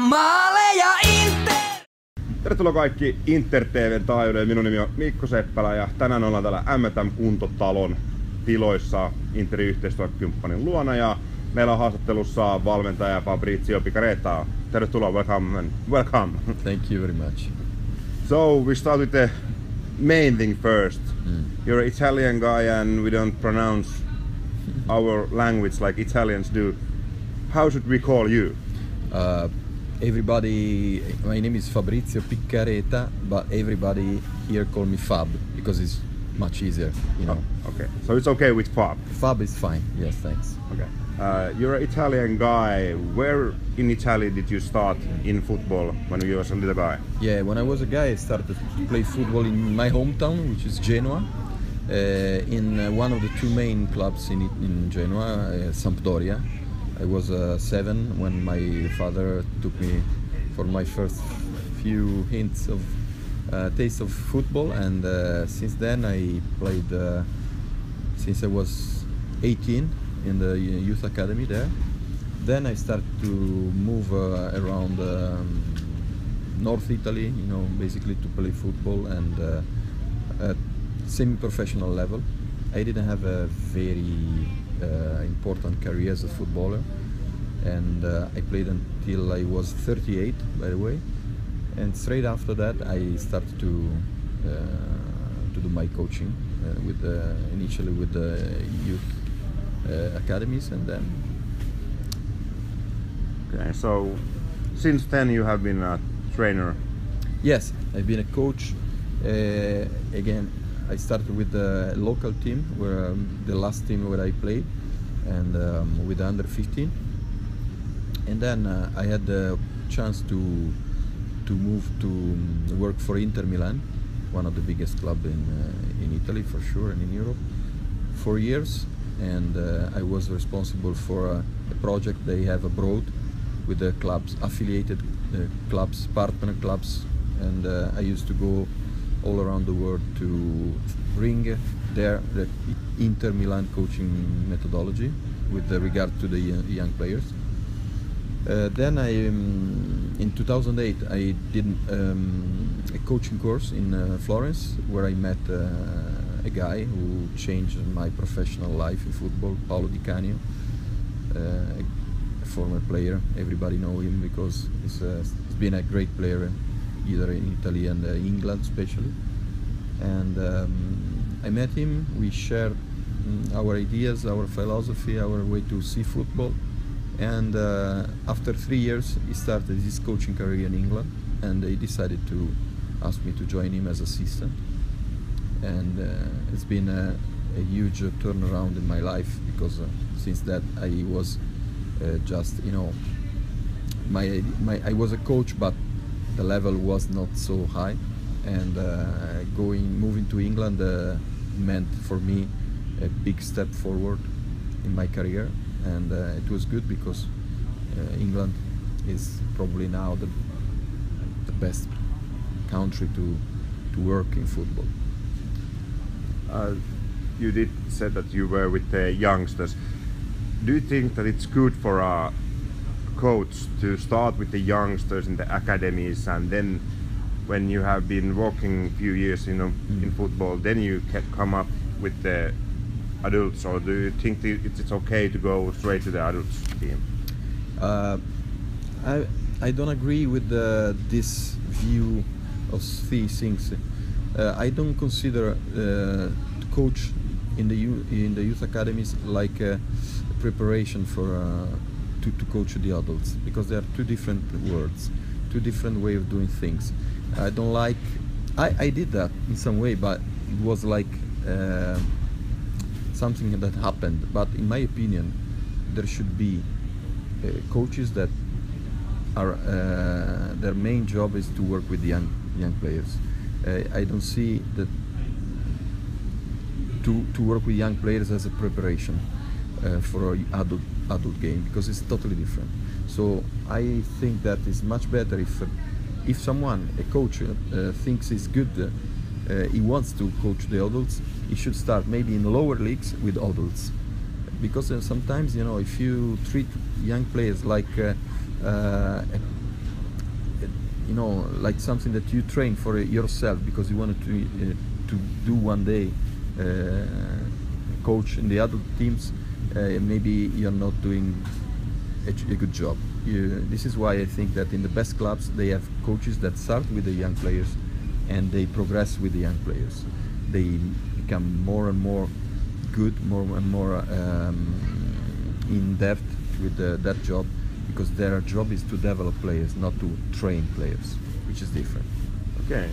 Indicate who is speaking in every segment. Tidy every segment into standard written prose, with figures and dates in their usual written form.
Speaker 1: Maaleja Inter!
Speaker 2: Tervetuloa kaikki Inter TV:n taajuudelle. Minun nimi on Mikko Seppälä ja tänään ollaan täällä M&M-kuntotalon tiloissa Interin yhteistyökumppanin luona ja meillä on haastattelussa valmentaja Fabrizio Piccareta. Tervetuloa, welcome.
Speaker 3: Thank you very much.
Speaker 2: So we start with the main thing first. You're an Italian guy and we don't pronounce our language like Italians do. How should we call you?
Speaker 3: Everybody, my name is Fabrizio Piccareta, but everybody here call me Fab because it's much easier, you know.
Speaker 2: Oh, okay, so it's okay with Fab?
Speaker 3: Fab is fine, yes, thanks.
Speaker 2: Okay. You're an Italian guy. Where in Italy did you start in football when you were a little guy?
Speaker 3: Yeah, when I was a guy I started to play football in my hometown, which is Genoa, in one of the two main clubs in Genoa, Sampdoria. I was 7 when my father took me for my first few hints of taste of football, and since then I played since I was 18 in the youth academy there. Then I started to move around North Italy, you know, basically to play football and at semi-professional level. I didn't have a very important career as a footballer, and I played until I was 38, by the way, and straight after that I started to do my coaching initially with the youth academies, and then
Speaker 2: okay, so since then you have been a trainer?
Speaker 3: Yes, I've been a coach. Again, I started with the local team, where the last team where I played, and with under 15. And then I had the chance to move to work for Inter Milan, one of the biggest clubs in Italy for sure, and in Europe, 4 years. And I was responsible for a project they have abroad with the clubs, affiliated clubs, partner clubs, and I used to go all around the world to bring the Inter Milan coaching methodology with regard to the young players. Then in 2008 I did a coaching course in Florence, where I met a guy who changed my professional life in football, Paulo a former player. Everybody know him because he's been a great player either in Italy and England especially. And I met him, we shared our ideas, our philosophy, our way to see football. And after 3 years he started his coaching career in England, and he decided to ask me to join him as assistant. And it's been a huge turnaround in my life, because since that I was just, you know, I was a coach, but the level was not so high, and moving to England meant for me a big step forward in my career, and it was good because England is probably now the best country to work in football.
Speaker 2: You did say that you were with the youngsters. Do you think that it's good for a coach to start with the youngsters in the academies, and then when you have been working a few years, you know, in football, then you can come up with the adults, or do you think it's okay to go straight to the adults team?
Speaker 3: I don't agree with this view of these things. I don't consider to coach in the youth academies like a preparation for to coach the adults, because they are two different worlds, two different way of doing things. I don't like. I did that in some way, but it was like something that happened. But in my opinion, there should be coaches that are their main job is to work with young players. I don't see that to work with young players as a preparation for an adult game, because it's totally different. So I think that it's much better if someone, a coach, thinks it's good, he wants to coach the adults, he should start maybe in lower leagues with adults, because sometimes, you know, if you treat young players like you know, like something that you train for yourself because you wanted to do one day coach in the other teams, maybe you're not doing a good job. This is why I think that in the best clubs they have coaches that start with the young players and they progress with the young players. They become more and more good, more and more in depth with that job, because their job is to develop players, not to train players, which is different.
Speaker 2: Okay.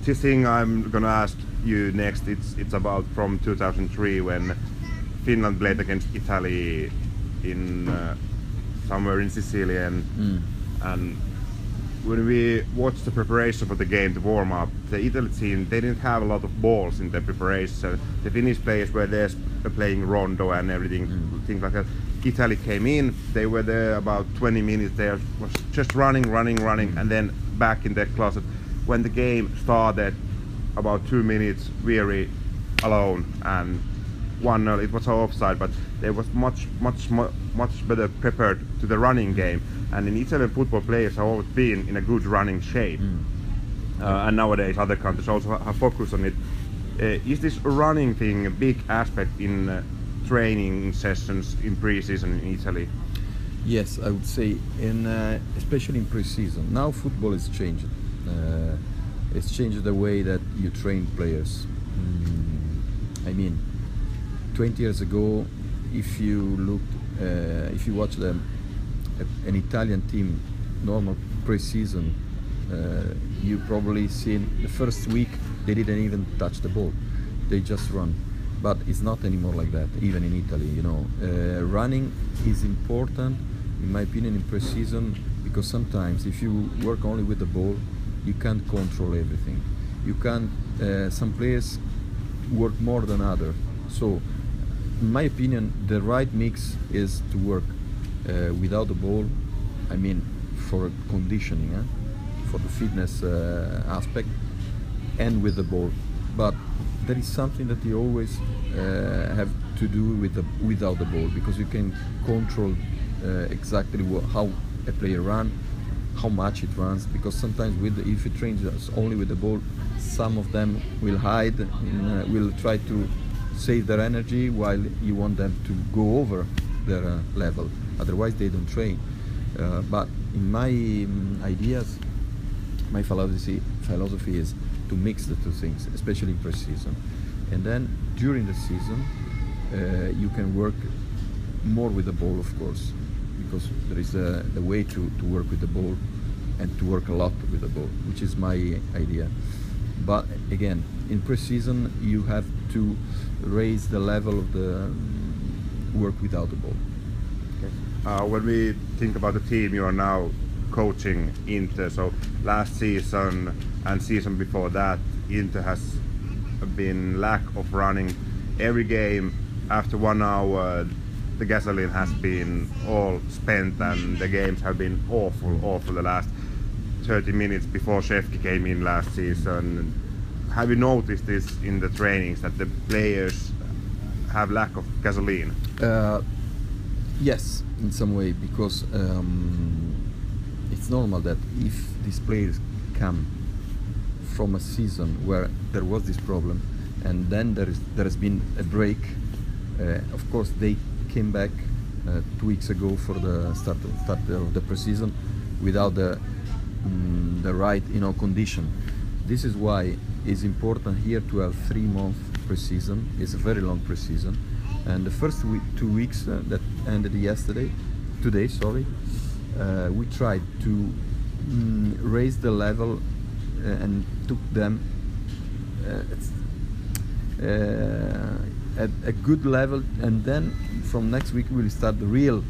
Speaker 2: This thing I'm gonna ask you next, it's about from 2003 when Finland played against Italy in somewhere in Sicily, and when we watched the preparation for the game, the warm up, the Italy team, they didn't have a lot of balls in their preparation. The Finnish players were there playing rondo and everything, things like that. Italy came in, they were there about 20 minutes, they was just running, and then back in their closet. When the game started, about 2 minutes, weary, alone, and 1-0, it was offside, but they was much better prepared to the running game. And in Italian football, players have always been in a good running shape. And nowadays other countries also have focused on it. Is this running thing a big aspect in training sessions in pre-season in Italy?
Speaker 3: Yes, I would say, especially in pre-season. Now football is changed. It's changed the way that you train players. I mean, 20 years ago, if you looked, if you watched an Italian team normal pre-season, you probably seen the first week they didn't even touch the ball, they just run. But it's not anymore like that, even in Italy. You know, running is important, in my opinion, in pre-season, because sometimes if you work only with the ball, you can't control everything. You can't. Some players work more than others. So, in my opinion, the right mix is to work without the ball. I mean, for conditioning, for the fitness aspect, and with the ball. But there is something that you always have to do without the ball, because you can control exactly how a player runs, how much it runs. Because sometimes if you train just only with the ball, some of them will hide, will try to save their energy, while you want them to go over their level. Otherwise, they don't train. But in my ideas, my philosophy is to mix the two things, especially in pre-season. And then during the season, you can work more with the ball, of course, because there is the way to work with the ball and to work a lot with the ball, which is my idea. But again, in pre-season, you have to raise the level of the work without the ball.
Speaker 2: Okay. When we think about the team you are now coaching Inter, so last season and season before that, Inter has been lack of running. Every game after 1 hour, the gasoline has been all spent, and the games have been awful the last 30 minutes before Shefki came in last season. Have you noticed this in the trainings, that the players have lack of gasoline?
Speaker 3: Yes, in some way, because it's normal that if these players come from a season where there was this problem, and then there has been a break, of course they came back 2 weeks ago for the start of the pre-season without the right condition. This is why it's important here to have 3 months pre-season. It's a very long pre-season, and the first 2 weeks that ended today, we tried to raise the level and took them at a good level, and then from next week we will start the real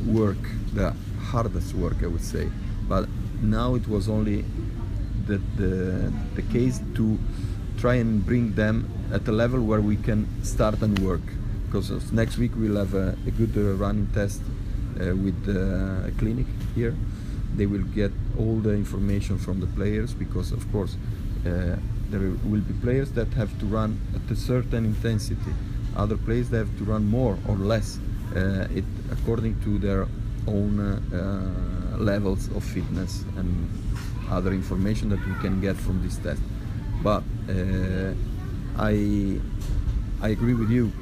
Speaker 3: work, the hardest work, I would say. But now it was only the case to try and bring them at a level where we can start and work, because next week we'll have a good running test with a clinic here. They will get all the information from the players, because of course There will be players that have to run at a certain intensity. Other players that have to run more or less, it according to their own levels of fitness and other information that we can get from this test. But I agree with you,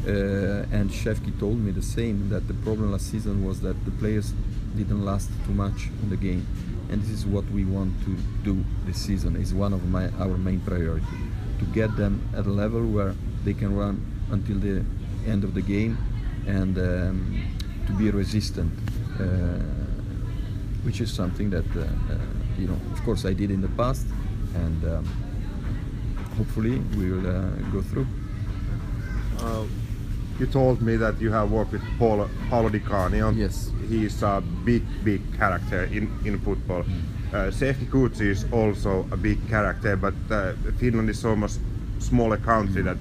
Speaker 3: and Shefki told me the same, that the problem last season was that the players didn't last too much in the game, and this is what we want to do this season. Is one of our main priority, to get them at a level where they can run until the end of the game and to be resistant, which is something that you know, of course I did in the past, and hopefully we will go through.
Speaker 2: You told me that you have worked with Paolo Di Canio.
Speaker 3: Yes.
Speaker 2: He's a big character in football. Safety Coach is also a big character, but Finland is so much smaller country that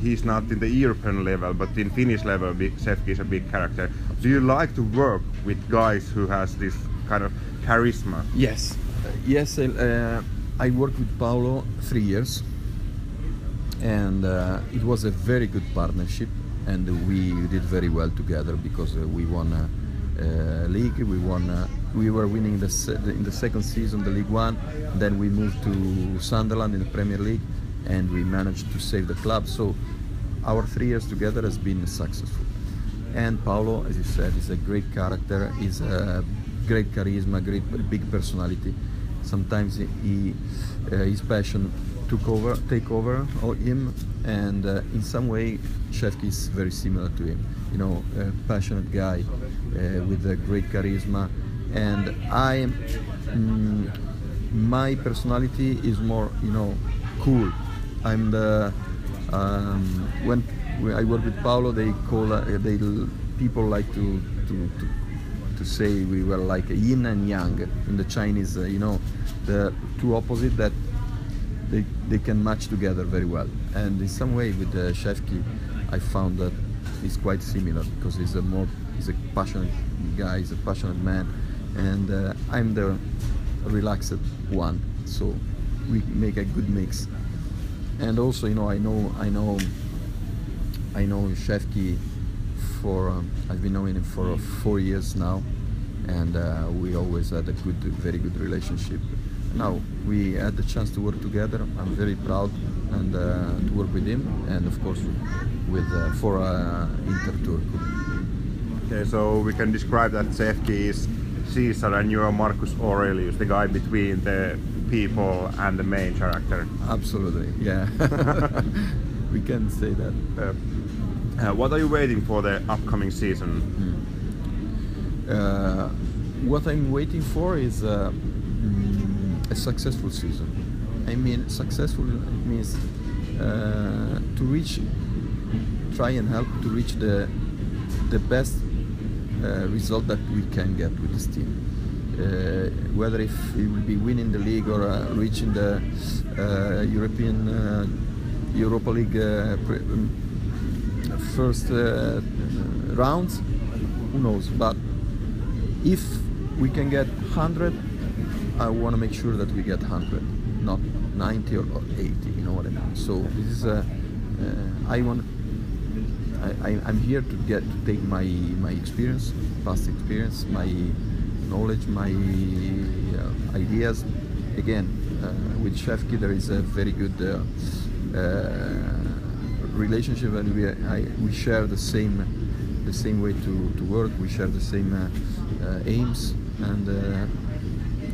Speaker 2: he's not in the European level, but in Finnish level, Sefki is a big character. Do you like to work with guys who has this kind of charisma?
Speaker 3: Yes, yes. I worked with Paulo 3 years, and it was a very good partnership, and we did very well together because we won a league. We were winning in the second season the League One. Then we moved to Sunderland in the Premier League, and we managed to save the club. So our 3 years together has been successful. And Paulo, as you said, is a great character. He's a great charisma, big personality. Sometimes his passion take over him, and in some way Shefki is very similar to him. You know, a passionate guy with a great charisma, and my personality is more, you know, cool. I'm the when I work with Paulo, people like to say we were like a yin and yang in the Chinese, you know, the two opposite that they can match together very well. And in some way with Shefki, I found that he's quite similar, because he's a passionate guy, he's a passionate man, and I'm the relaxed one. So we make a good mix. And also, you know, I know Shefki for I've been knowing him for 4 years now, and we always had a very good relationship. Now we had the chance to work together. I'm very proud and to work with him, and of course with for Turku.
Speaker 2: Okay, so we can describe that Shefki is Caesar and you are Marcus Aurelius, the guy between the people and the main character.
Speaker 3: Absolutely, yeah. We can say that.
Speaker 2: What are you waiting for the upcoming season?
Speaker 3: What I'm waiting for is a successful season. I mean, successful means try and help to reach the best result that we can get with this team. Whether if we will be winning the league or reaching the Europa League first rounds, who knows? But if we can get 100, I want to make sure that we get 100, not 90 or 80. You know what I mean? So this is I'm here to take my experience, past experience, my knowledge, my ideas. Again, with Shefki there is a very good relationship, and we share the same way to work. We share the same aims, and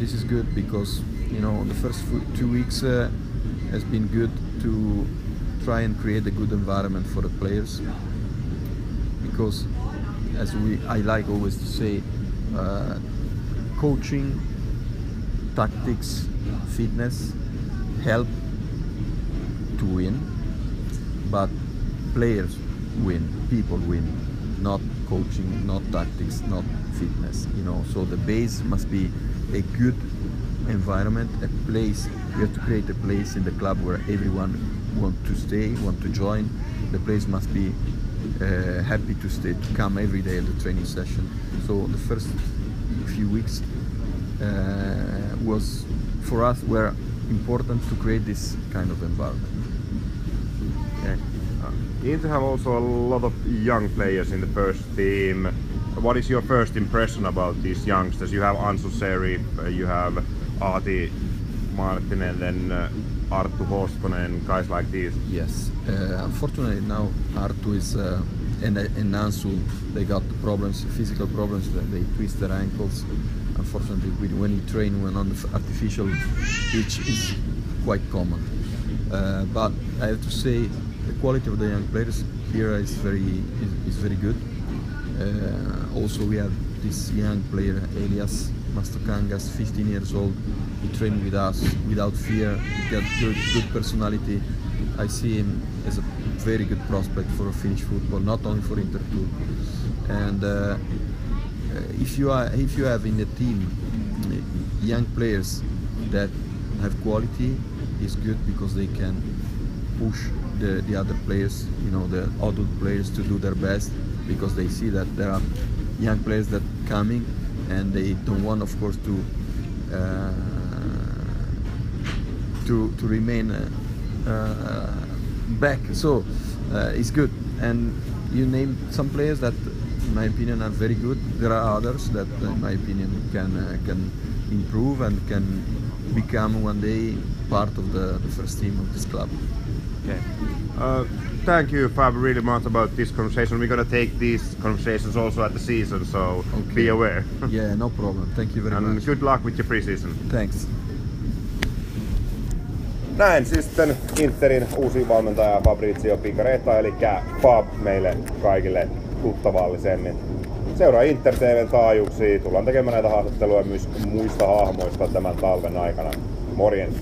Speaker 3: this is good because, you know, the first 2 weeks has been good to try and create a good environment for the players, because as I like always to say, coaching, tactics, fitness help to win, but players win, people win, not coaching, not tactics, not fitness, you know. So the base must be a good environment, a place. We have to create a place in the club where everyone wants to stay, want to join. The place must be happy to stay, to come every day at the training session. So the first few weeks was for us were important to create this kind of environment.
Speaker 2: Okay. Inter have also a lot of young players in the first team. What is your first impression about these youngsters? You have Ansu Serif, you have Aati Marttinen, then Arttu Hoskonen, guys like these.
Speaker 3: Yes, unfortunately now Arttu is and Ansu, they got problems, physical problems. They twist their ankles. Unfortunately, when you train when on the artificial pitch is quite common. But I have to say the quality of the young players here is very good. Also, we have this young player Elias Mastokangas, 15 years old. He trained with us without fear. He got good personality. I see him as a very good prospect for Finnish football, not only for Inter Turku. And if you have in the team young players that have quality, it's good because they can push the other players, you know, the adult players, to do their best, because they see that there are young players that coming and they don't want, of course, to remain back. So it's good. And you name some players that, in my opinion, are very good. There are others that, in my opinion, can improve and can become one day part of the first team of this club.
Speaker 2: Okay. Thank you, Fab, really much about this conversation. We're going to take these conversations also at the season, so
Speaker 3: okay.
Speaker 2: Be aware.
Speaker 3: Yeah, no problem. Thank you very much.
Speaker 2: And good luck with your pre-season.
Speaker 3: Thanks.
Speaker 2: Näin siis sitten Interin uusi valmentaja Fabrizio Piccareta, eli Fab meille kaikille tuttavallisemmin. Seuraa Inter TV:n taajuuksia. Tullaan tekemään näitä haastatteluja myös muista hahmoista tämän talven aikana. Morjens!